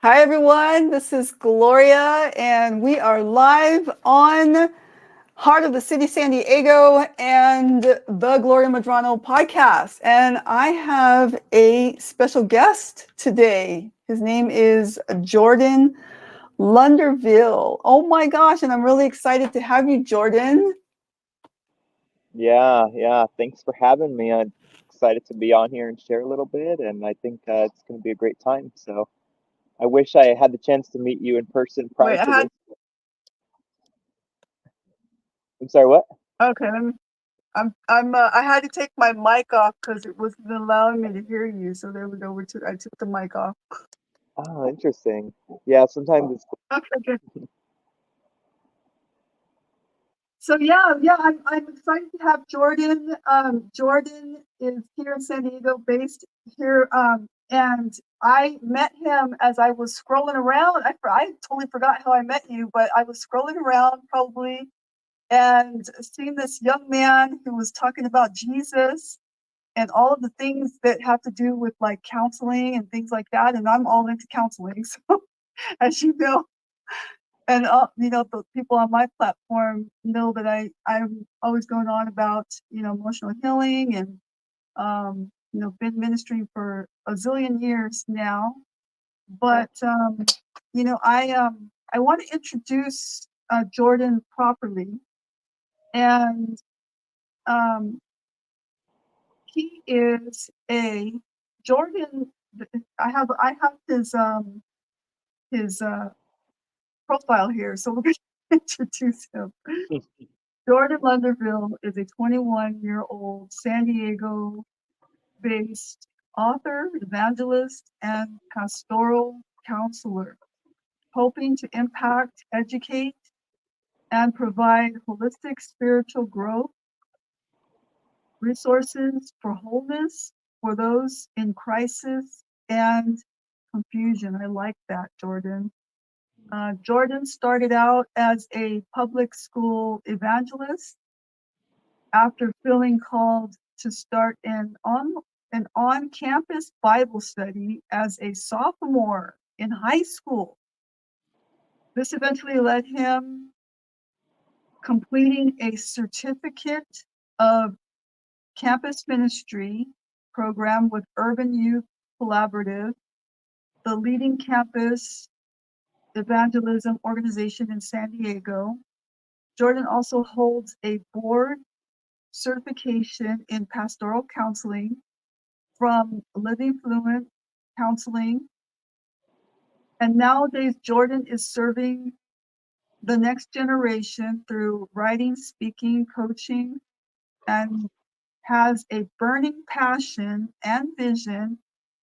Hi, everyone. This is Gloria, and we are live on Heart of the City, San Diego, and the Gloria Medrano podcast. And I have a special guest today. His name is Jordan Lunderville. Oh my gosh, and I'm really excited to have you, Jordan. Yeah. Thanks for having me. I'm excited to be on here and share a little bit, and I think it's going to be a great time. So I wish I had the chance to meet you in person prior Wait, I to had, this. I'm sorry, what? okay, I had to take my mic off because it wasn't allowing me to hear you. So there we go. I took the mic off. Oh, interesting. Yeah, sometimes it's Okay, good. So yeah, I'm excited to have Jordan. Jordan is here in San Diego, based here, and I met him as I was scrolling around. I totally forgot how I met you, but I was scrolling around probably and seeing this young man who was talking about Jesus and all of the things that have to do with like counseling and things like that. And I'm all into counseling, so as you know. And the people on my platform know that I'm always going on about emotional healing and been ministering for a zillion years now. But I want to introduce Jordan properly, and um, he is a Jordan. I have his profile here, so we're going to introduce him. Jordan Lunderville is a 21-year-old San Diego based author, evangelist, and pastoral counselor, hoping to impact, educate, and provide holistic spiritual growth, resources for wholeness for those in crisis and confusion. I like that, Jordan. Jordan started out as a public school evangelist after feeling called to start an on-campus Bible study as a sophomore in high school. This eventually led him completing a certificate of campus ministry program with Urban Youth Collaborative, the leading campus evangelism organization in San Diego. Jordan also holds a board certification in pastoral counseling from Living Fluent Counseling. And nowadays, Jordan is serving the next generation through writing, speaking, coaching, and has a burning passion and vision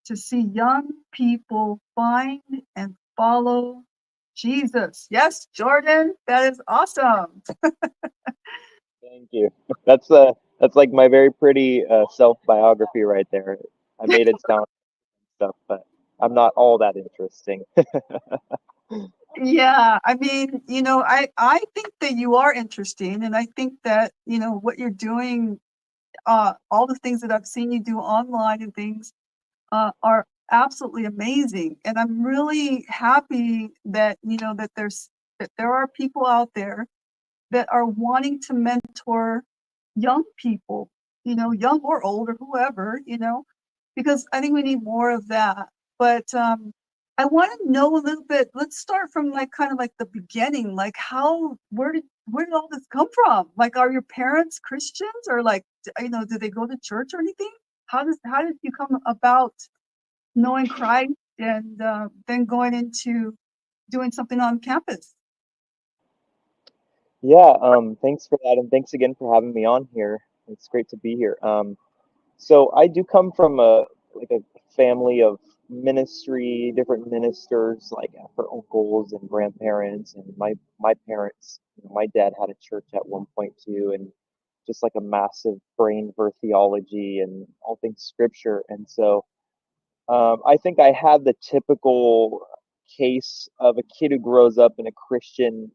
to see young people find and follow Jesus. Yes, Jordan, that is awesome. Thank you. That's like my very pretty self-biography right there. I made it sound stuff, but I'm not all that interesting. Yeah, I mean, I think that you are interesting, and I think that, what you're doing, all the things that I've seen you do online and things, are absolutely amazing. And I'm really happy that, that there are people out there that are wanting to mentor young people, young or old or whoever, because I think we need more of that. But I want to know a little bit. Let's start from like kind of like the beginning. Like where did all this come from? Like, are your parents Christians, or like, did they go to church or anything? How did you come about knowing Christ and then going into doing something on campus? Yeah, thanks for that, and thanks again for having me on here. It's great to be here. So I do come from a family of ministry, different ministers, like for uncles and grandparents, and my parents. My dad had a church at one point too, and just like a massive brain for theology and all things scripture. And so I think I had the typical case of a kid who grows up in a Christian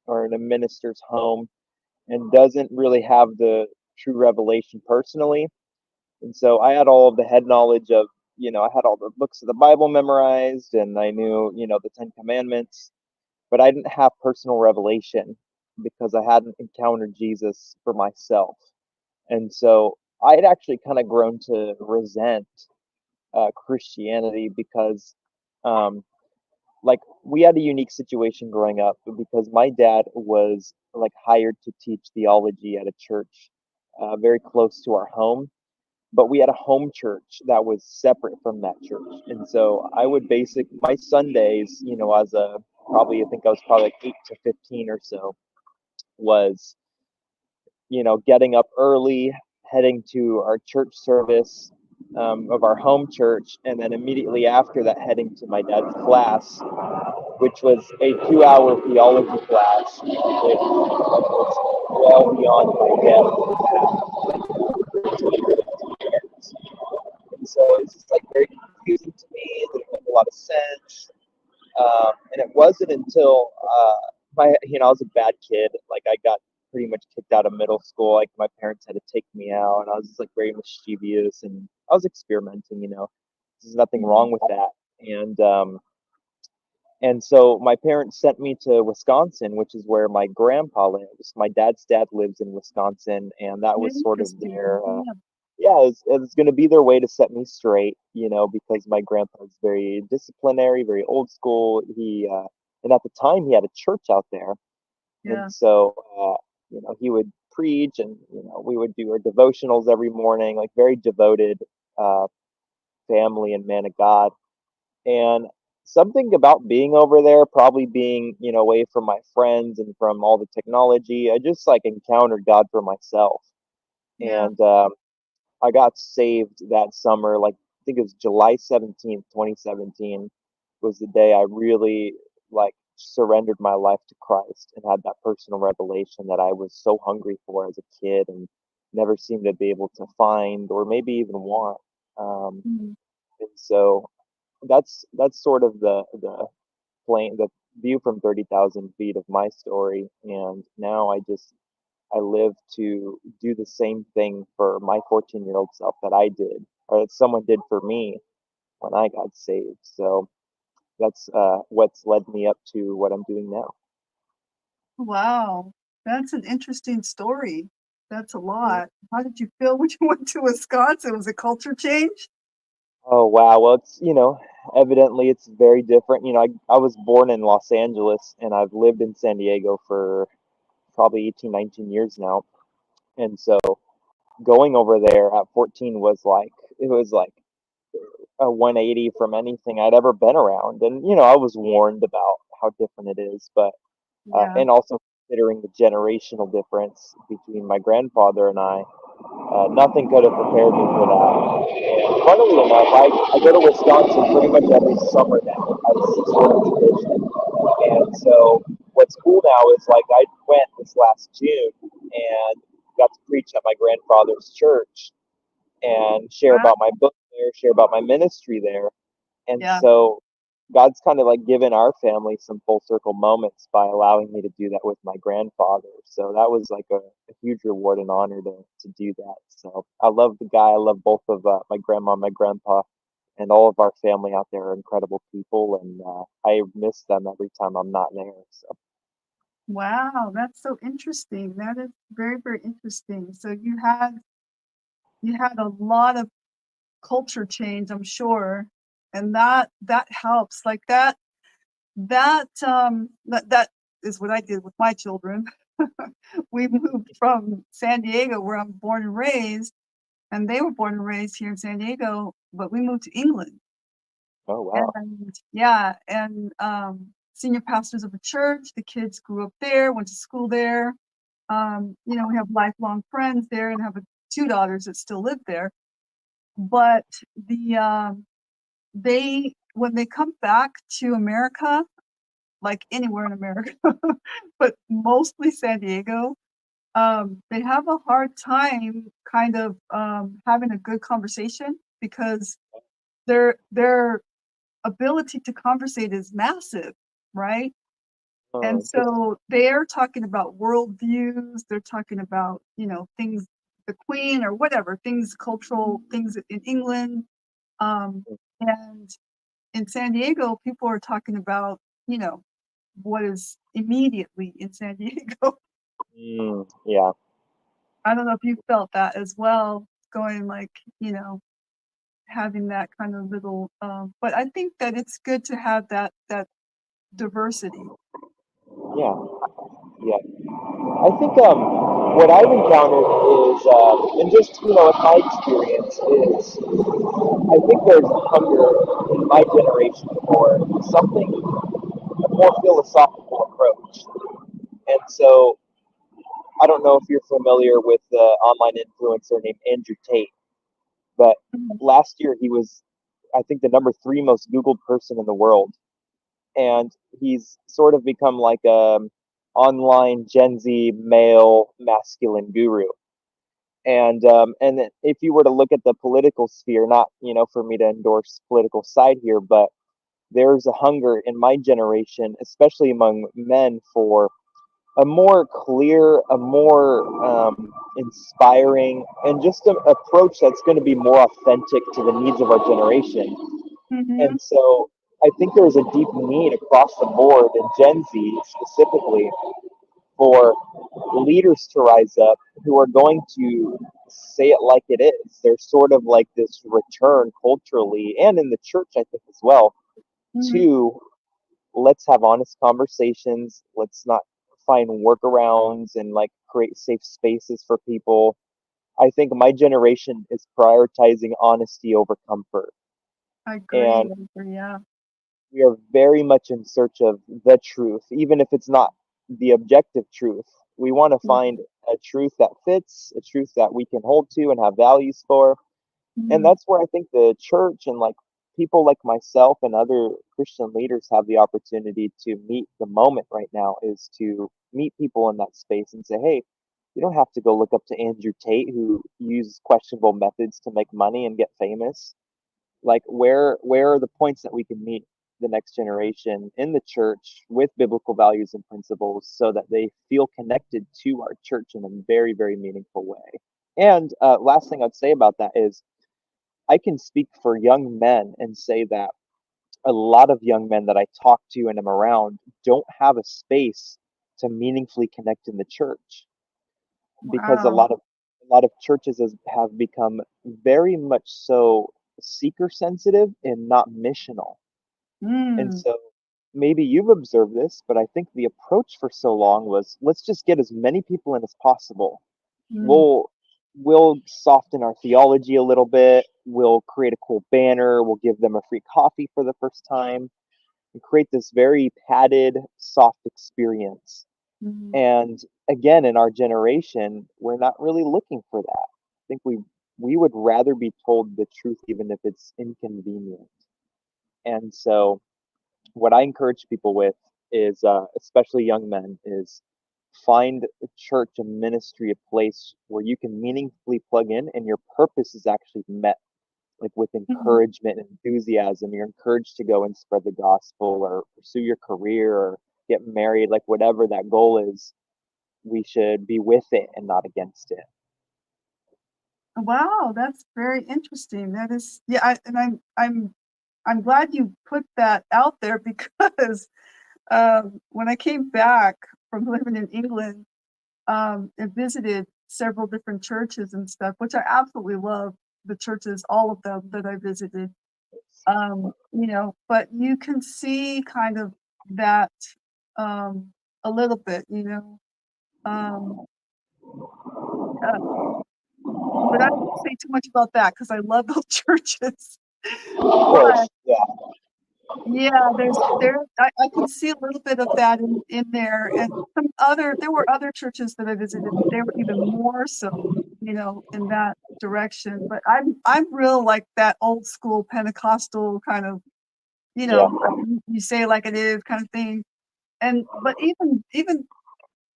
or in a minister's home and doesn't really have the true revelation personally. And so I had all of the head knowledge of I had all the books of the Bible memorized, and I knew, the Ten Commandments, but I didn't have personal revelation because I hadn't encountered Jesus for myself. And so I had actually kind of grown to resent Christianity because, um, like, we had a unique situation growing up because my dad was like hired to teach theology at a church very close to our home, but we had a home church that was separate from that church. And so I would my Sundays, as a probably, I think I was probably like 8 to 15 or so, was, getting up early, heading to our church service of our home church, and then immediately after that, heading to my dad's class, which was a 2-hour theology class, which was well beyond my depth. And so it's just like very confusing to me. It didn't make a lot of sense. And it wasn't until I was a bad kid. Like I got pretty much kicked out of middle school. Like my parents had to take me out, and I was just like very mischievous, and I was experimenting. There's nothing wrong with that. And so my parents sent me to Wisconsin, which is where my grandpa lives. My dad's dad lives in Wisconsin, and that was sort of Interesting. Yeah. yeah, it was going to be their way to set me straight, because my grandpa is very disciplinary, very old school. And at the time he had a church out there. And Yeah. so, he would preach, and, we would do our devotionals every morning, like very devoted, uh, family and man of God. And something about being over there, probably being, away from my friends and from all the technology, I just like encountered God for myself. Yeah. And I got saved that summer. Like I think it was July 17th, 2017 was the day I really like surrendered my life to Christ and had that personal revelation that I was so hungry for as a kid and never seemed to be able to find or maybe even want. Mhm. And so that's sort of the view from 30,000 feet of my story. And now I live to do the same thing for my 14-year-old self that I did, or that someone did for me when I got saved. So that's what's led me up to what I'm doing now. Wow. That's an interesting story. That's a Mm. lot. How did you feel when you went to Wisconsin? Was it culture change? Oh wow, well it's evidently it's very different. I was born in Los Angeles and I've lived in San Diego for probably 18, 19 years now. And so going over there at 14 was like a 180 from anything I'd ever been around. And I was warned about how different it is, but Yeah. and also considering the generational difference between my grandfather and I, nothing could have prepared me for that. And funnily enough, I go to Wisconsin pretty much every summer now as sort of tradition. And so what's cool now is like I went this last June and got to preach at my grandfather's church and share Wow. about my book there, share about my ministry there. And Yeah. so God's kind of like given our family some full circle moments by allowing me to do that with my grandfather. So that was like a huge reward and honor to do that. So I love the guy. I love both of my grandma and my grandpa, and all of our family out there are incredible people. And I miss them every time I'm not there. So Wow. That's so interesting. That is very, very interesting. So you had a lot of culture change, I'm sure, and that helps. Like that is what I did with my children. We moved from San Diego, where I'm born and raised, and they were born and raised here in San Diego, but we moved to England. oh wow. And yeah, and senior pastors of a church, the kids grew up there, went to school there. We have lifelong friends there and have two daughters that still live there. But they when they come back to America, like anywhere in America, but mostly San Diego, they have a hard time kind of having a good conversation because their ability to conversate is massive, right? Oh, And interesting. so they're talking about worldviews, they're talking about, things, the Queen or whatever, things, cultural things in England. And in San Diego, people are talking about, what is immediately in San Diego. Yeah. I don't know if you felt that as well, going like, having that kind of little, but I think that it's good to have that diversity. Yeah. Yeah. I think what I've encountered is, and just in my experience, is I think there's a hunger in my generation for something, a more philosophical approach. And so I don't know if you're familiar with the online influencer named Andrew Tate, but Mhm, last year he was, I think, the number three most Googled person in the world, and he's sort of become like a online Gen Z male masculine guru. And if you were to look at the political sphere, not for me to endorse political side here, but there's a hunger in my generation, especially among men, for a more clear, a more inspiring, and just an approach that's going to be more authentic to the needs of our generation. mhm, And so I think there's a deep need across the board in Gen Z specifically for leaders to rise up who are going to say it like it is. There's sort of like this return culturally and in the church, I think, as well, mhm. to let's have honest conversations. Let's not find workarounds and like create safe spaces for people. I think my generation is prioritizing honesty over comfort. I agree. And I agree. Yeah. we are very much in search of the truth, even if it's not the objective truth. We want to find a truth that fits, a truth that we can hold to and have values for. And Mhm, that's where I think the church and like people like myself and other Christian leaders have the opportunity to meet the moment right now, is to meet people in that space and say, hey, you don't have to go look up to Andrew Tate who uses questionable methods to make money and get famous. Like where are the points that we can meet the next generation in the church with biblical values and principles so that they feel connected to our church in a very, very meaningful way. And last thing I'd say about that is I can speak for young men and say that a lot of young men that I talk to and am around don't have a space to meaningfully connect in the church, because a wow. lot of churches have become very much so seeker sensitive and not missional. And Mm, so maybe you've observed this, but I think the approach for so long was let's just get as many people in as possible. mm, We'll soften our theology a little bit. We'll create a cool banner. We'll give them a free coffee for the first time and create this very padded, soft experience. mm, And again, in our generation, we're not really looking for that. I think we would rather be told the truth even if it's inconvenient. And so what I encourage people with is, especially young men, is find a church, a ministry, a place where you can meaningfully plug in and your purpose is actually met, like with mhm. encouragement and enthusiasm. You're encouraged to go and spread the gospel or pursue your career or get married, like whatever that goal is, we should be with it and not against it. Wow, that's very interesting. That is, yeah, and I'm glad you put that out there because when I came back from living in England, and visited several different churches and stuff, which I absolutely love the churches, all of them that I visited. But you can see kind of that a little bit, Um, uh, but I don't wanna say too much about that because I love those churches. Of But course, yeah, yeah, I can see a little bit of that in there, and there were other churches that I visited, they were even more so, in that direction, but I'm real like that old school Pentecostal kind of, yeah, you say it like it is kind of thing, but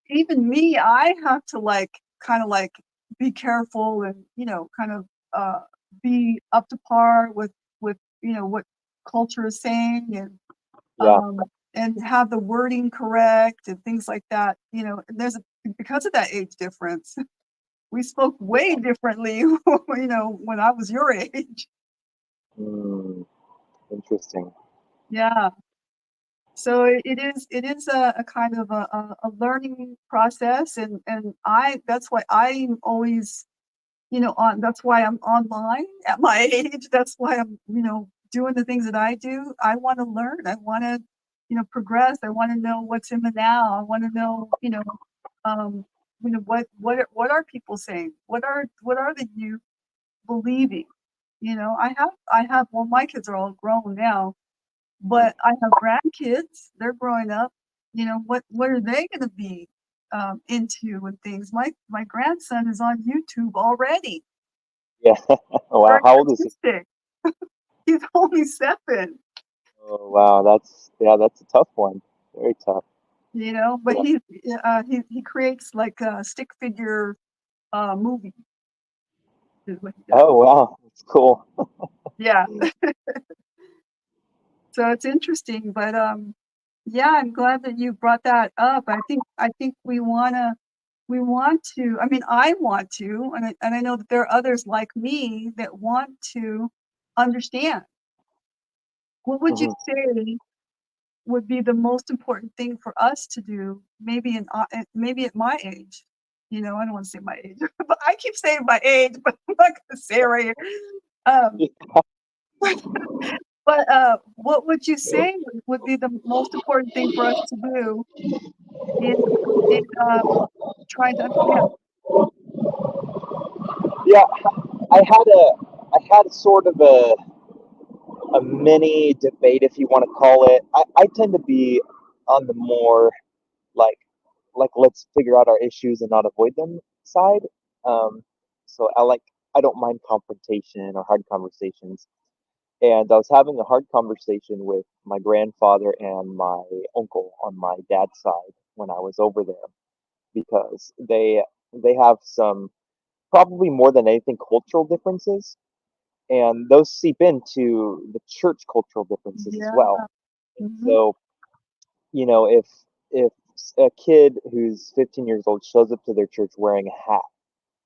even me, I have to, like, kinda, like, be careful and, kind of, be up to par with, what culture is saying yeah, um, and have the wording correct and things like that, and because of that age difference, we spoke way yeah. differently, when I was your age. Mm, interesting. Yeah. So it is a kind of a learning process, and that's why I'm always, that's why I'm online at my age. That's why I'm, doing the things that I do. I want to learn. I want to, progress. I want to know what's in the now. I want to know, um, what are people saying? What are the youth believing? Well, my kids are all grown now, Mm. but I have grandkids. They're growing up. What are they going to be into and things? My grandson is on YouTube already. Yeah. Wow. Very How old is he? artistic. He's only 7, Oh, wow. That's a tough one. Very tough. but Yeah. he creates like a stick figure movie is what he does. Oh, wow. That's cool. Yeah, so it's interesting, but yeah, I'm glad that you brought that up. I think we want to. I mean, I want to, and I know that there are others like me that want to understand. What would you Hmm. say would be the most important thing for us to do, maybe at my age? I don't want to say my age, but I keep saying my age, but I'm not going to say it right here. Um, but what would you say would be the most important thing for us to do in trying to understand? Yeah. I had a sort of a mini debate, if you want to call it. I tend to be on the more like let's figure out our issues and not avoid them side. Um, so I don't mind confrontation or hard conversations. And I was having a hard conversation with my grandfather and my uncle on my dad's side when I was over there because they have some, probably more than anything, cultural differences, and those seep into the church cultural differences as Yeah. well. And Hmm. so, if a kid who's 15 years old shows up to their church wearing a hat,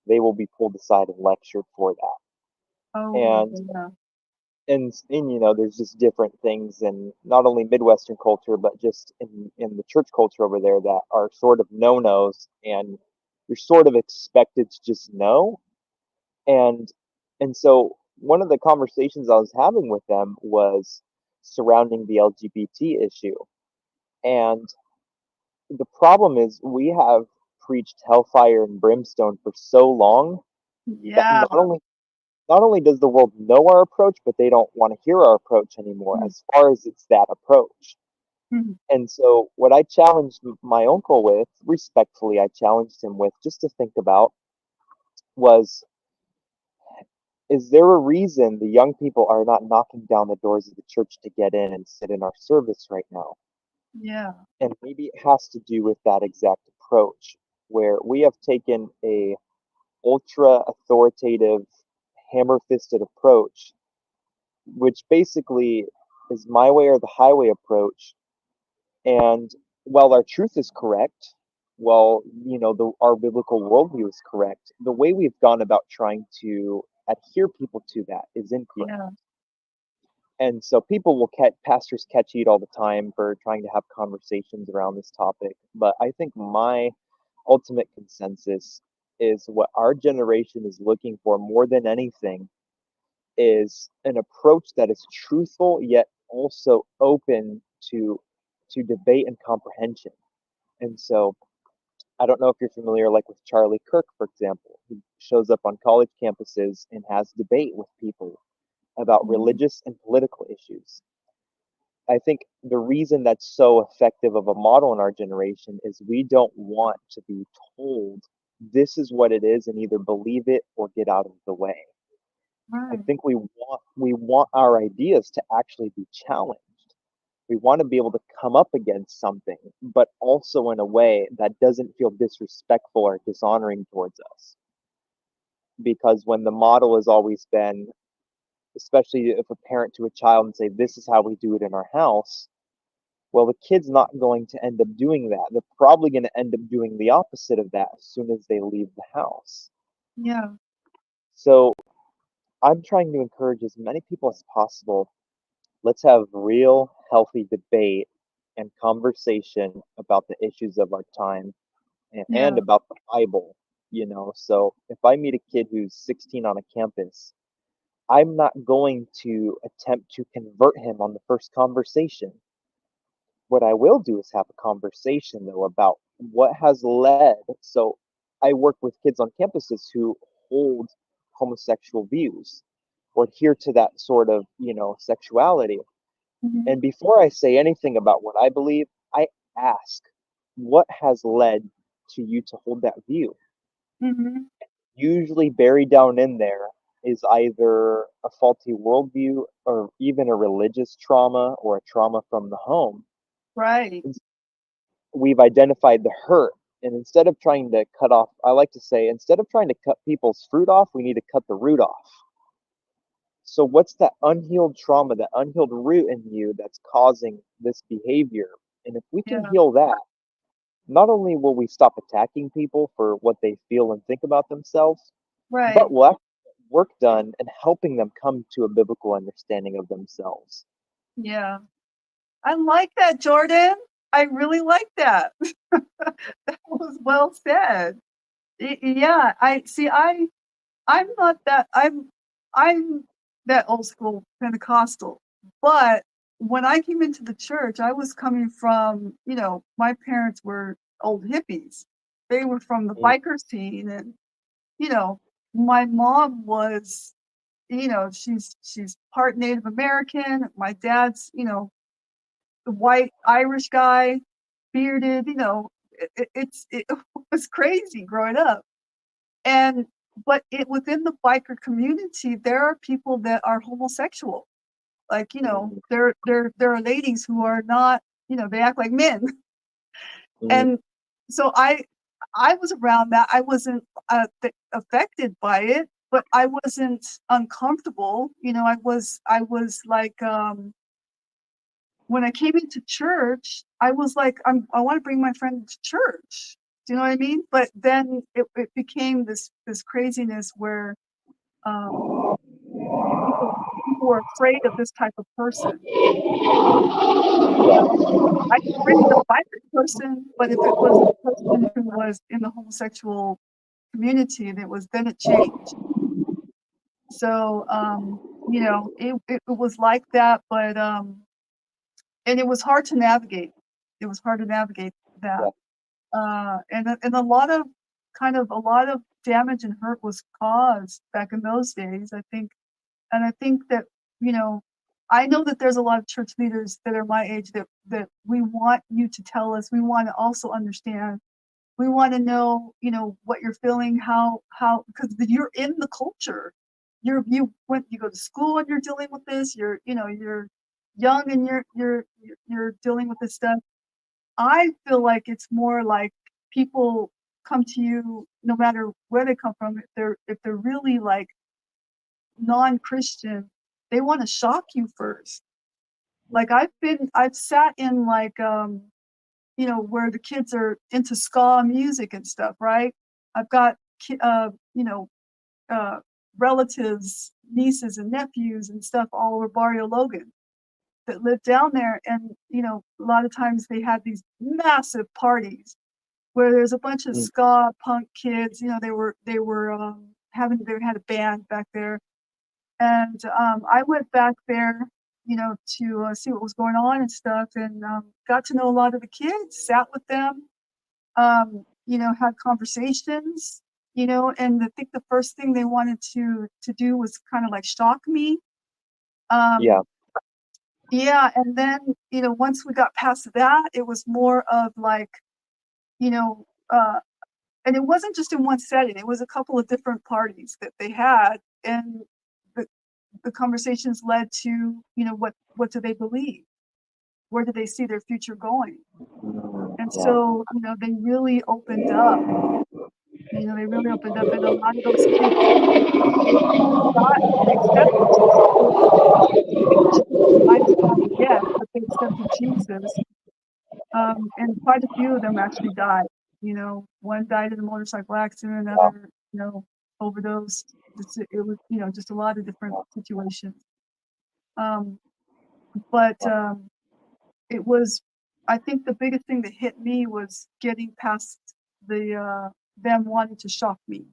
they will be pulled aside and lectured for that. Oh, And yeah. there's just different things in not only Midwestern culture, but just in the church culture over there that are sort of no-nos, and you're sort of expected to just know. And and so one of the conversations I was having with them was surrounding the LGBT issue. And the problem is we have preached hellfire and brimstone for so long that Yeah. not only does the world know our approach, but they don't want to hear our approach anymore Mm, as far as it's that approach. mm. And so what I challenged my uncle with, respectfully, I challenged him with just to think about was, is there a reason the young people are not knocking down the doors of the church to get in and sit in our service right now? Yeah. And maybe it has to do with that exact approach where we have taken a ultra authoritative, hammer fisted approach, which basically is my way or the highway approach. And while our truth is correct, our biblical worldview is correct, the way we've gone about trying to adhere people to that is incorrect. Yeah. And so people will pastors catch heat all the time for trying to have conversations around this topic. But I think my ultimate consensus is what our generation is looking for more than anything is an approach that is truthful yet also open to debate and comprehension. And so I don't know if you're familiar, like with Charlie Kirk, for example, who shows up on college campuses and has debate with people about Mhm. religious and political issues. I think the reason that's so effective of a model in our generation is we don't want to be told this is what it is and either believe it or get out of the way. I Right. think we want our ideas to actually be challenged. We want to be able to come up against something, but also in a way that doesn't feel disrespectful or dishonoring towards us. Because when the model has always been, especially if a parent to a child and say, this is how we do it in our house, well, the kid's not going to end up doing that. They're probably going to end up doing the opposite of that as soon as they leave the house. Yeah. So I'm trying to encourage as many people as possible. Let's have real, healthy debate and conversation about the issues of our time and Yeah. about the Bible, you know. So if I meet a kid who's 16 on a campus, I'm not going to attempt to convert him on the first conversation. What I will do is have a conversation though about what has led. So I work with kids on campuses who hold homosexual views or adhere to that sort of, sexuality. Hmm. And before I say anything about what I believe, I ask, what has led to you to hold that view? Hmm. Usually buried down in there is either a faulty worldview or even a religious trauma or a trauma from the home. Right. We've identified the hurt. And instead of trying to cut off, I like to say, instead of trying to cut people's fruit off, we need to cut the root off. So, what's that unhealed trauma, that unhealed root in you that's causing this behavior? And if we can Yeah. heal that, not only will we stop attacking people for what they feel and think about themselves, but Right. we'll actually get work done and helping them come to a biblical understanding of themselves. Yeah. I like that, Jordan. I really like that. That was well said. Yeah, I see. I'm not that. I'm that old school Pentecostal. But when I came into the church, I was coming from, my parents were old hippies. They were from the Mm, biker scene, and you know, my mom was, she's part Native American. My dad's, the white Irish guy, bearded. It was crazy growing up. And but within the biker community, there are people that are homosexual. Like, mm, there are ladies who are not, they act like men. mm, And so I was around that. I wasn't affected by it, but I wasn't uncomfortable. I was like, when I came into church, I was like, I want to bring my friend to church. Do you know what I mean? But then it became this craziness where um, people people were afraid of this type of person. I could bring the biker person, but if it was the person who was in the homosexual community, then it changed. So it was like that, but and it was hard to navigate. It was hard to navigate that. yeah, And a lot of damage and hurt was caused back in those days, I think. And I think that, you know, I know that there's a lot of church leaders that are my age that we want you to tell us. We want to also understand. We want to know, what you're feeling, because you're in the culture. You go to school and you're dealing with this. You're young and you're dealing with this stuff. I feel like it's more like people come to you no matter where they come from. If they're really like non-Christian, they want to shock you first. Like I've sat in like where the kids are into ska music and stuff, right? I've got uh relatives, nieces and nephews and stuff all over Barrio Logan that live down there, and a lot of times they have these massive parties where there's a bunch of mm, ska punk kids. They had a band back there, and I went back there, to see what was going on and stuff, and got to know a lot of the kids, sat with them, had conversations, and I think the first thing they wanted to do was kind of like shock me. yeah, Um, yeah, and then, once we got past that, it was more of like, you know, uh, and it wasn't just in one setting. It was a couple of different parties that they had, and the the conversations led to, what do they believe? Where do they see their future going? And yeah, so, they really opened up. They really opened up, and a lot of those kids, they accepted Jesus. They didn't get the lifestyle yet, but they accepted Jesus. And quite a few of them actually died. One died in a motorcycle accident, yeah. another, overdose. It was, just a lot of different situations. But it was, I think the biggest thing that hit me was getting past them wanting to shock me.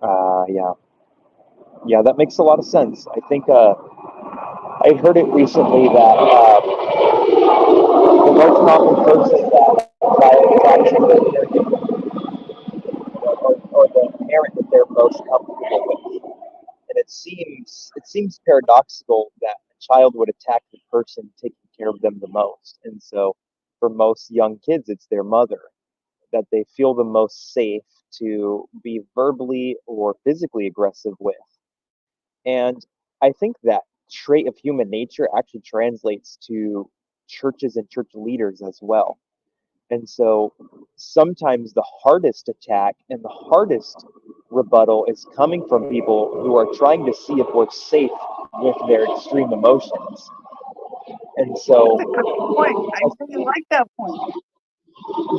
Yeah. Yeah, that makes a lot of sense. I think I heard it recently that the most common person that child is actually the or the parent that they're most comfortable with. And it seems paradoxical that a child would attack the person taking care of them the most. And so for most young kids, it's their mother that they feel the most safe to be verbally or physically aggressive with. And I think that trait of human nature actually translates to churches and church leaders as well. And so sometimes the hardest attack and the hardest rebuttal is coming from people who are trying to see if we're safe with their extreme emotions. And That's so, a good point. I really like that point.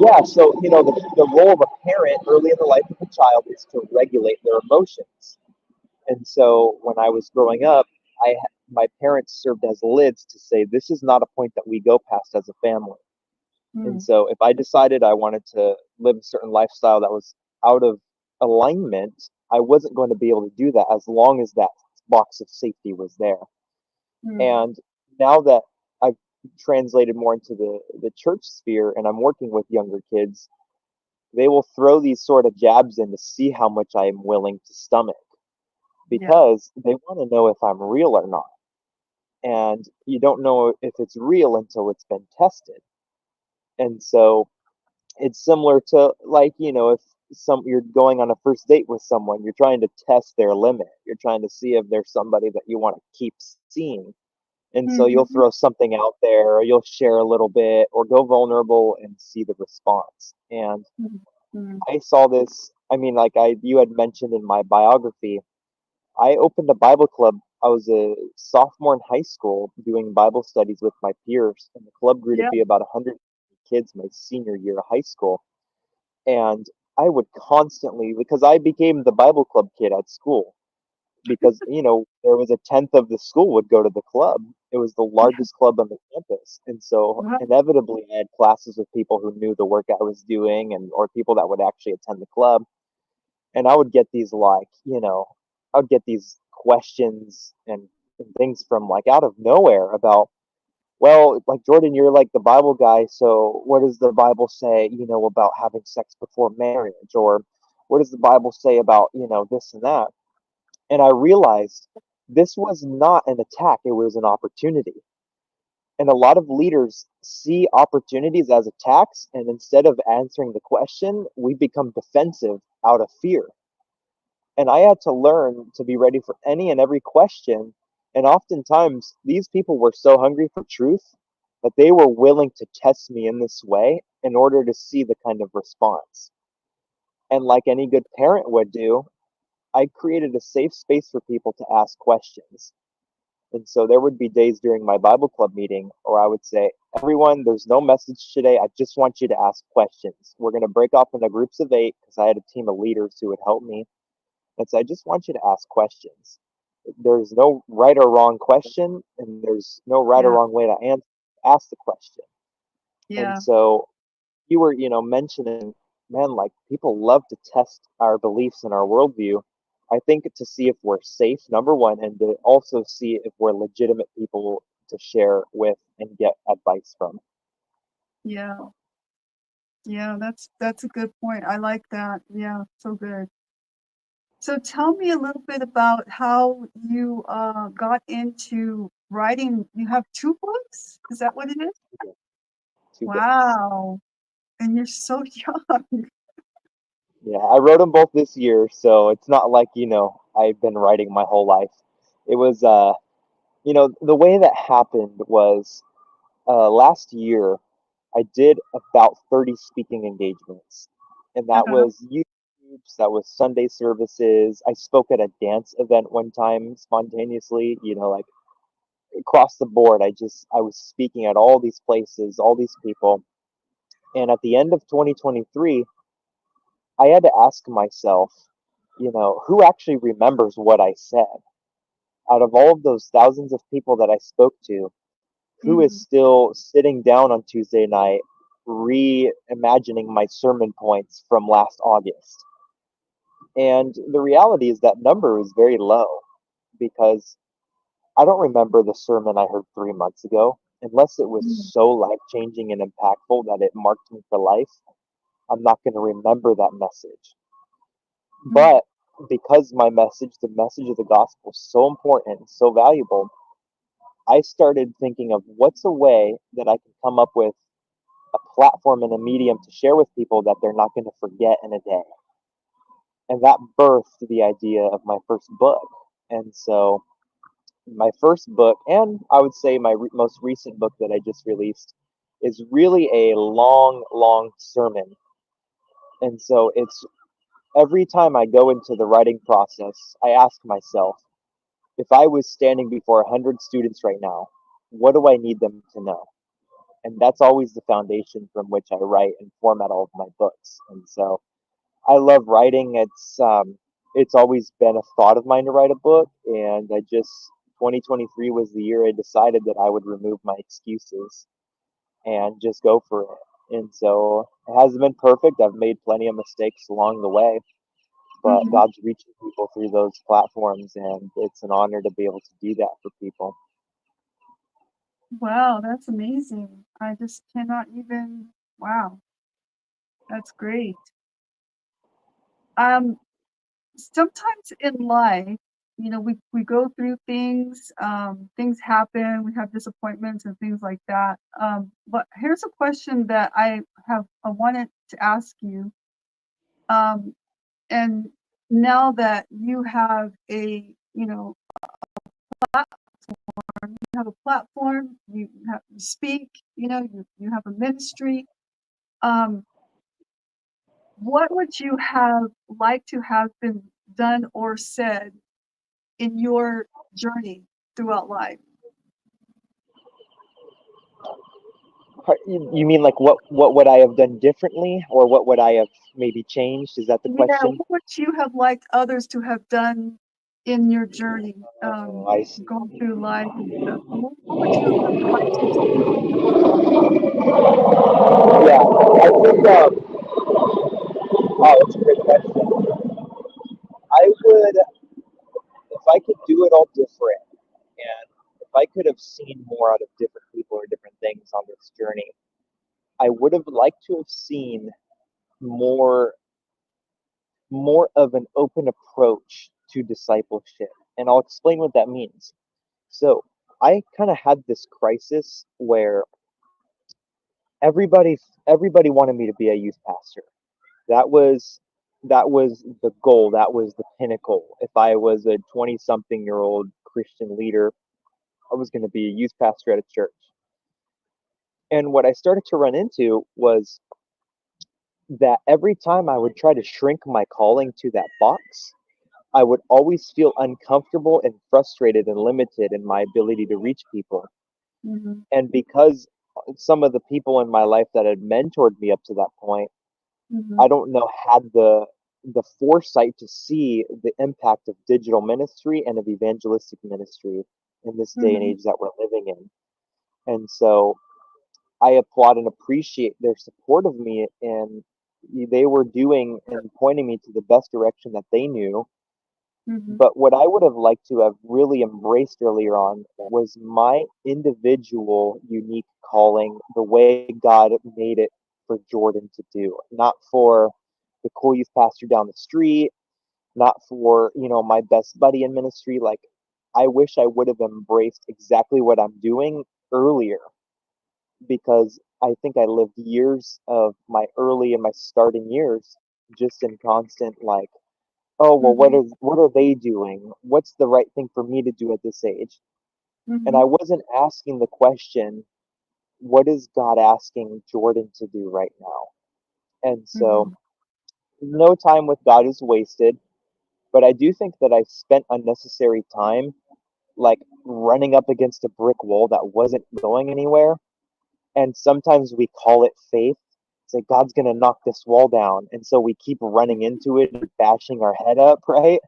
yeah, so, the role of a parent early in the life of a child is to regulate their emotions. And so when I was growing up, my parents served as lids to say, this is not a point that we go past as a family. And Mm, so if I decided I wanted to live a certain lifestyle that was out of alignment, I wasn't going to be able to do that as long as that box of safety was there. mm, And now that I've translated more into the church sphere and I'm working with younger kids, they will throw these sort of jabs in to see how much I am willing to stomach yeah. because they want to know if I'm real or not. And you don't know if it's real until it's been tested. And so it's similar to like, if you're going on a first date with someone, you're trying to test their limit. You're trying to see if there's somebody that you want to keep seeing. And so you'll Mm-hmm. throw something out there, or you'll share a little bit, or go vulnerable and see the response. And Mm-hmm. I saw this, I mean, like you had mentioned in my biography, I opened a Bible club. I was a sophomore in high school doing Bible studies with my peers, and the club grew to Yeah. be about 100 kids my senior year of high school. And I would constantly, because I became the Bible club kid at school, because, there was a tenth of the school would go to the club. It was the largest club on the campus. And so Wow. inevitably I had classes with people who knew the work I was doing and or people that would actually attend the club. And I would get these like, I would get these questions and things from like out of nowhere about, well, like Jordan, you're like the Bible guy, so what does the Bible say, about having sex before marriage? Or what does the Bible say about, this and that? And I realized this was not an attack, it was an opportunity. And a lot of leaders see opportunities as attacks, and instead of answering the question, we become defensive out of fear. And I had to learn to be ready for any and every question. And oftentimes, these people were so hungry for truth that they were willing to test me in this way in order to see the kind of response. And like any good parent would do, I created a safe space for people to ask questions. And so there would be days during my Bible club meeting where I would say, everyone, there's no message today. I just want you to ask questions. We're going to break off into groups of 8 because I had a team of leaders who would help me. And so I just want you to ask questions. There's no right or wrong question, and there's no right or Yeah. wrong way to ask the question. And Yeah. so you were, mentioning, man, like people love to test our beliefs and our worldview. I think to see if we're safe, number one, and to also see if we're legitimate people to share with and get advice from. Yeah. Yeah. That's a good point. I like that. Yeah. So good. So tell me a little bit about how you got into writing. You have 2 books? Is that what it is? 2 books. Wow. And you're so young. Yeah, I wrote them both this year, so it's not like, I've been writing my whole life. It was, the way that happened was last year, I did about 30 speaking engagements, and that Uh-huh. was youth groups, that was Sunday services. I spoke at a dance event one time spontaneously, like across the board. I was speaking at all these places, all these people. And at the end of 2023, I had to ask myself, who actually remembers what I said? Out of all of those thousands of people that I spoke to, who is Mm, still sitting down on Tuesday night reimagining my sermon points from last August? And the reality is that number is very low because I don't remember the sermon I heard 3 months ago unless it was mm, so life changing and impactful that it marked me for life. I'm not going to remember that message. mm, But because my message, the message of the gospel, is so important and so valuable, I started thinking of what's a way that I can come up with a platform and a medium to share with people that they're not going to forget in a day. And that birthed the idea of my first book. And so, my first book, and I would say my most recent book that I just released, is really a long, long sermon. And so, it's every time I go into the writing process, I ask myself, if I was standing before 100 students right now, what do I need them to know? And that's always the foundation from which I write and format all of my books. And so I love writing. It's always been a thought of mine to write a book, and 2023 was the year I decided that I would remove my excuses and just go for it. And so it hasn't been perfect. I've made plenty of mistakes along the way, but mhm. God's reaching people through those platforms, and it's an honor to be able to do that for people. Wow, that's amazing. I just cannot even, wow, that's great. Um, Sometimes in life, we go through things, things happen, we have disappointments and things like that. But here's a question that I wanted to ask you. Um, and now that you have you have a platform, you speak, you have a ministry. Um, what would you have liked to have been done or said in your journey throughout life? You mean like what would I have done differently, or what would I have maybe changed? Is that the Yeah, question? what would you have liked others to have done in your journey, Oh, I see. going through life and stuff? What would you have liked to have seen? Yeah, I think. Oh, that's a great question. I would, if I could do it all different, and if I could have seen more out of different people or different things on this journey, I would have liked to have seen more more of an open approach to discipleship. And I'll explain what that means. So I kind of had this crisis where everybody everybody wanted me to be a youth pastor. That was that was the goal. That was the pinnacle. If I was a 20-something-year-old Christian leader, I was going to be a youth pastor at a church. And what I started to run into was that every time I would try to shrink my calling to that box, I would always feel uncomfortable and frustrated and limited in my ability to reach people. Mhm, And because some of the people in my life that had mentored me up to that point, mhm, I don't know, had the foresight to see the impact of digital ministry and of evangelistic ministry in this day and mhm, age that we're living in. And so I applaud and appreciate their support of me, and they were doing and pointing me to the best direction that they knew. mhm, But what I would have liked to have really embraced earlier on was my individual unique calling, the way God made it for Jordan to do, not for the cool youth pastor down the street, not for, my best buddy in ministry. Like, I wish I would have embraced exactly what I'm doing earlier, because I think I lived years of my early and my starting years just in constant, like, oh, well, mhm, what are they doing? What's the right thing for me to do at this age? And I mhm, wasn't asking the question, what is God asking Jordan to do right now? And so mhm, no time with God is wasted, but I do think that I spent unnecessary time, like, running up against a brick wall that wasn't going anywhere. And sometimes we call it faith, say, God's going to knock this wall down. And so we keep running into it and bashing our head up, right?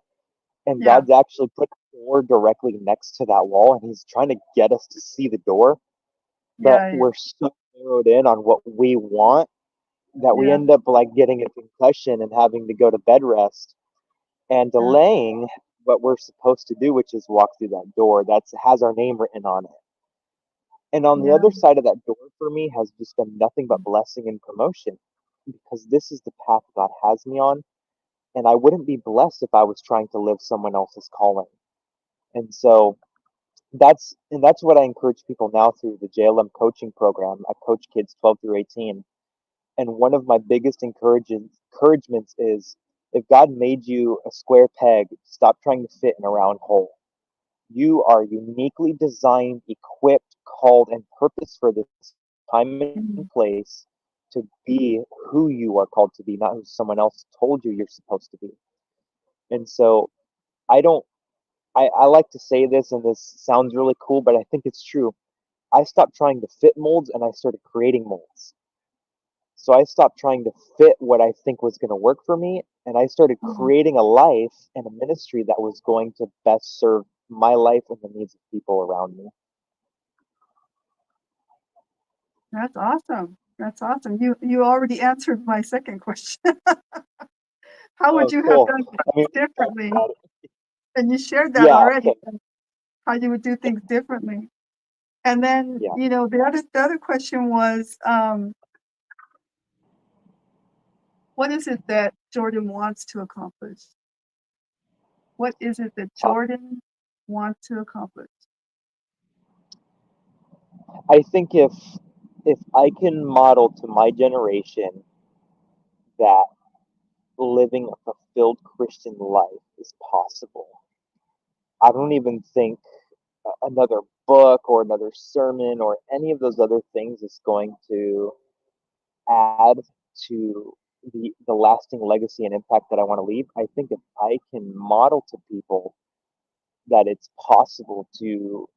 And Yeah. God's actually put a door directly next to that wall, and He's trying to get us to see the door. But Yeah. we're so narrowed in on what we want that we Yeah. end up like getting a concussion and having to go to bed rest and Yeah. delaying what we're supposed to do, which is walk through that door that has our name written on it. And on the Yeah. other side of that door for me has just been nothing but blessing and promotion, because this is the path God has me on. And I wouldn't be blessed if I was trying to live someone else's calling. And so that's what I encourage people now through the JLM coaching program. I coach kids 12 through 18. And one of my biggest encouragements is, if God made you a square peg, stop trying to fit in a round hole. You are uniquely designed, equipped, called, and purposed for this time Mhm. and place to be who you are called to be, not who someone else told you you're supposed to be. And so I don't, I like to say this, and this sounds really cool, but I think it's true. I stopped trying to fit molds and I started creating molds. So I stopped trying to fit what I think was going to work for me, and I started Mhm. creating a life and a ministry that was going to best serve my life and the needs of people around me. That's awesome. That's awesome. You already answered my second question. How would Oh, you have cool. done I mean, things we talked differently? about it. And you shared that Yeah, already, okay. how you would do things differently. And then, Yeah. the other question was, what is it that Jordan wants to accomplish? What is it that Uh, Jordan wants to accomplish? I think if I can model to my generation that living a fulfilled Christian life is possible, I don't even think another book or another sermon or any of those other things is going to add to the lasting legacy and impact that I want to leave. I think if I can model to people that it's possible to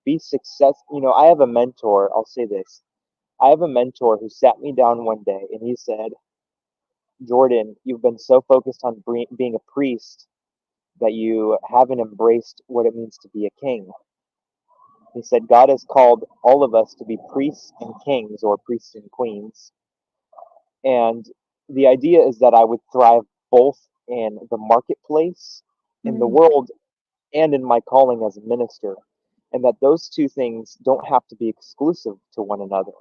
be successful. I have a mentor. I'll say this. I have a mentor who sat me down one day and he said, Jordan, you've been so focused on being a priest that you haven't embraced what it means to be a king. He said, God has called all of us to be priests and kings, or priests and queens. And the idea is that I would thrive both in the marketplace, in the Mm, world, and in my calling as a minister. And that those two things don't have to be exclusive to one another.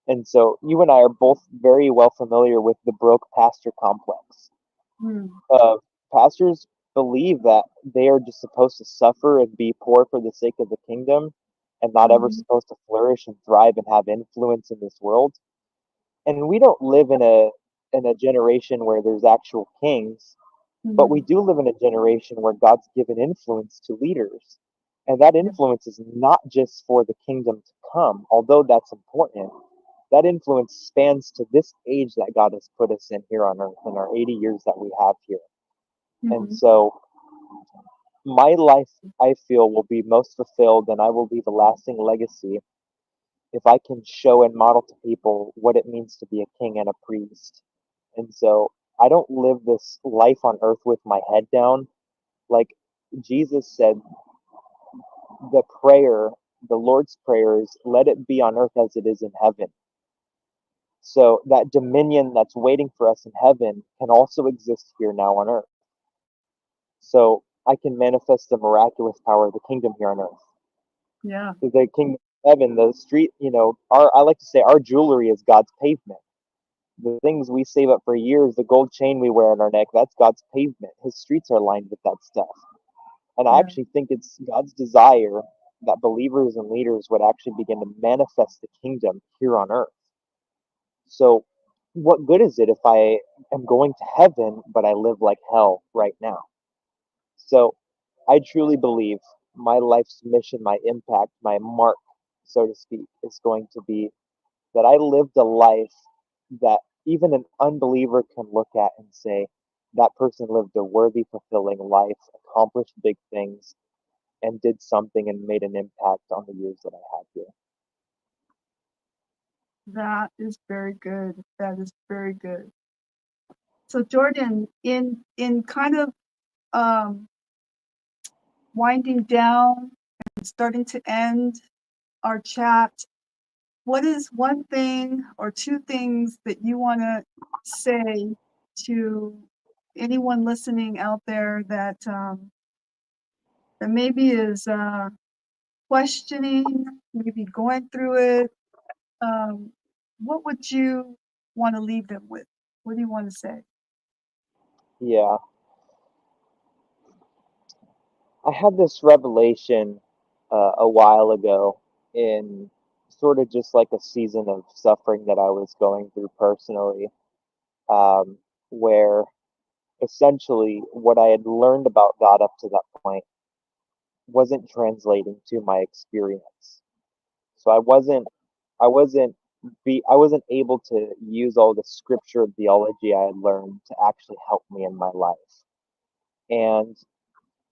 And so you and I are both very well familiar with the broke pastor complex. mm, Uh, Pastors believe that they are just supposed to suffer and be poor for the sake of the kingdom, and not ever mhm, supposed to flourish and thrive and have influence in this world. And we don't live in a generation where there's actual kings, but we mhm, do live in a generation where God's given influence to leaders. And that yeah, influence is not just for the kingdom to come, although that's important. That influence spans to this age that God has put us in here on earth, in our 80 years that we have here. And mhm, so my life, I feel, will be most fulfilled and I will leave a lasting legacy if I can show and model to people what it means to be a king and a priest. And so I don't live this life on earth with my head down. Like Jesus said, the prayer, the Lord's prayer is, let it be on earth as it is in heaven. So that dominion that's waiting for us in heaven can also exist here now on earth. So I can manifest the miraculous power of the kingdom here on earth. yeah, The kingdom of heaven, the street, I like to say our jewelry is God's pavement. The things we save up for years, the gold chain we wear on our neck, that's God's pavement. His streets are lined with that stuff. And I yeah, actually think it's God's desire that believers and leaders would actually begin to manifest the kingdom here on earth. So, what good is it if I am going to heaven, but I live like hell right now? So, I truly believe my life's mission, my impact, my mark, so to speak, is going to be that I lived a life that even an unbeliever can look at and say, that person lived a worthy, fulfilling life, accomplished big things, and did something and made an impact on the years that I had here. That is very good. That is very good. So Jordan, in kind of um, winding down and starting to end our chat, what is one thing or two things that you want to say to anyone listening out there that that maybe is questioning, maybe going through it? Um, what would you want to leave them with? What do you want to say? Yeah, I had this revelation a while ago in sort of just like a season of suffering that I was going through personally, where essentially what I had learned about God up to that point wasn't translating to my experience. So I wasn't able to use all the scripture and theology I had learned to actually help me in my life. And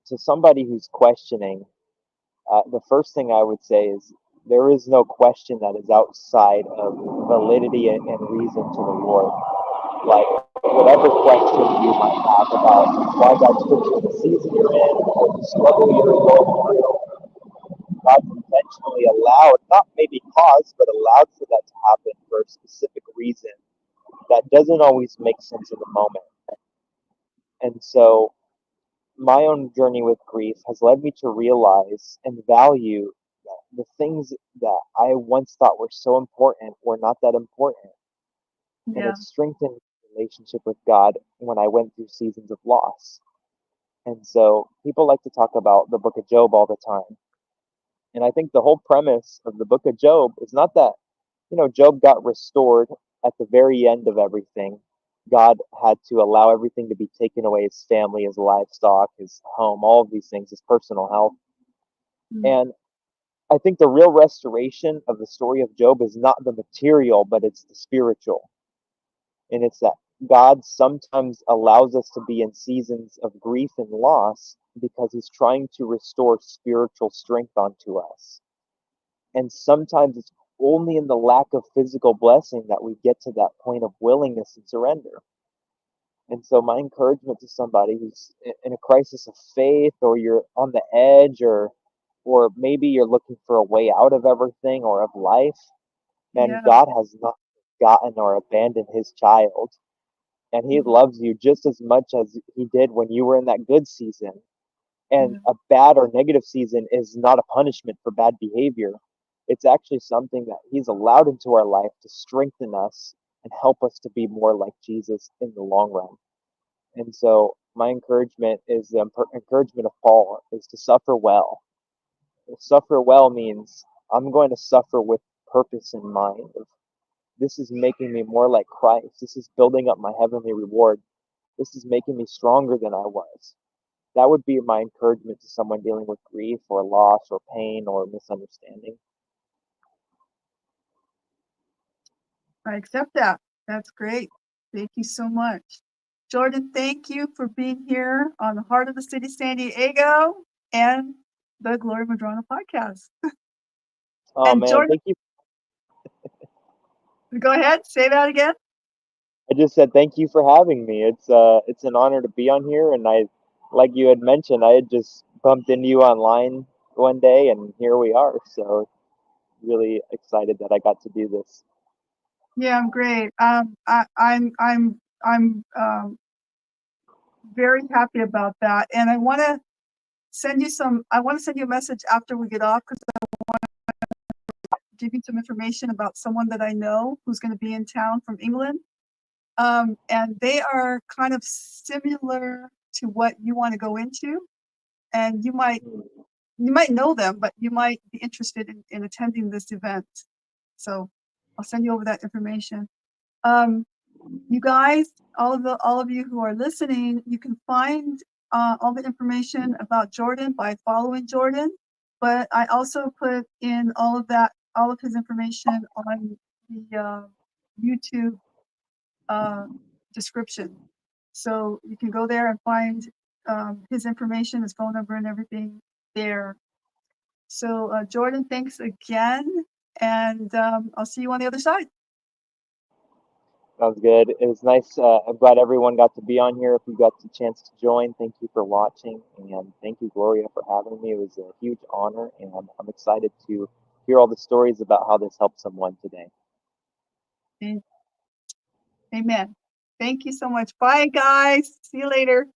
to somebody who's questioning, the first thing I would say is there is no question that is outside of validity and reason to the Lord. Like, whatever question you might have about why God's put you in the season you're in or the struggle you're going through, God intentionally allowed, not maybe caused, but allowed for that to happen for a specific reason that doesn't always make sense in the moment. And so my own journey with grief has led me to realize and value that the things that I once thought were so important were not that important. And Yeah, it strengthened my relationship with God when I went through seasons of loss. And so people like to talk about the book of Job all the time. And I think the whole premise of the book of Job is not that, Job got restored at the very end of everything. God had to allow everything to be taken away, his family, his livestock, his home, all of these things, his personal health. mm, And I think the real restoration of the story of Job is not the material, but it's the spiritual. And it's that God sometimes allows us to be in seasons of grief and loss because he's trying to restore spiritual strength onto us. And sometimes it's only in the lack of physical blessing that we get to that point of willingness and surrender. And so my encouragement to somebody who's in a crisis of faith, or you're on the edge, or maybe you're looking for a way out of everything or of life, man, yeah, God has not forgotten or abandoned his child. And he mm, loves you just as much as he did when you were in that good season. And yeah, a bad or negative season is not a punishment for bad behavior. It's actually something that he's allowed into our life to strengthen us and help us to be more like Jesus in the long run. And so my encouragement is the encouragement of Paul is to suffer well. Suffer well means I'm going to suffer with purpose in mind. This is making me more like Christ. This is building up my heavenly reward. This is making me stronger than I was. That would be my encouragement to someone dealing with grief or loss or pain or misunderstanding. I accept that. That's great. Thank you so much. Jordan, thank you for being here on the Heart of the City, San Diego, and the Gloria Medrano podcast. Oh And man, Jordan, thank you. go ahead, say that again. I just said thank you for having me. It's an honor to be on here, and I, like you had mentioned, I had just bumped into you online one day, and here we are. So really excited that I got to do this. Yeah, I'm great. I'm very happy about that, and I want to send you some. I want to send you a message after we get off because give you some information about someone that I know who's going to be in town from England. And they are kind of similar to what you want to go into. And you might know them, but you might be interested in attending this event. So I'll send you over that information. Um, you guys, all of you who are listening, you can find all the information about Jordan by following Jordan. But I also put in all of his information on the YouTube description. So you can go there and find his information, his phone number, and everything there. So Jordan, thanks again, and I'll see you on the other side. Sounds good. It was nice. I'm glad everyone got to be on here. If you got the chance to join, thank you for watching, and thank you, Gloria, for having me. It was a huge honor, and I'm excited to hear all the stories about how this helped someone today. Amen. Thank you so much. Bye, guys. See you later.